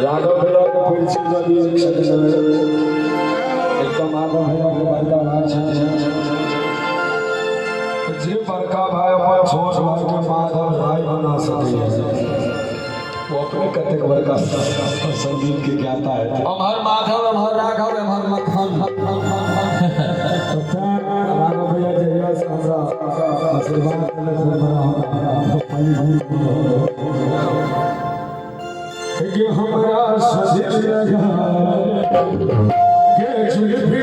राघव भैया के परिचय जदी एक सेकंड एकदम आगो भैया के बड़का भाई छे जे बड़का भाई अपन छोट भाई के माधव भाई बना सके वो अपने कतेक बड़का संगीत के ज्ञाता है अमर माधव अमर राघव अमर मक्खन राघव भैया जहिया से हमरा आशीर्वाद देले से बड़ा पानी कि हमरा सदित लगा के जुल्फी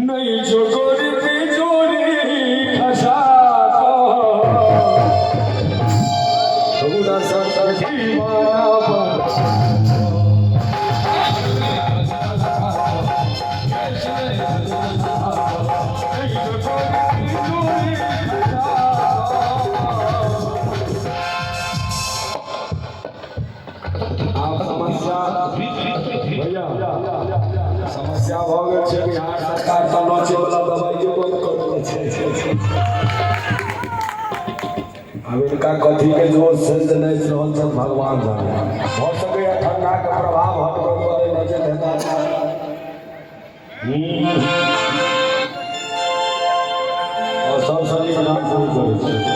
नहीं जो गोरी जोड़ी खसा समस्या भ गेल छै बिहार सरकार के नचे वाला दवाई के बंद कर देने छै अब इनका कथी के जोर से नहीं रहल छै भगवान जाने हो सके ठंडा के प्रभाव हट करे नचे देता और सब सनी नाम शुरू करे छै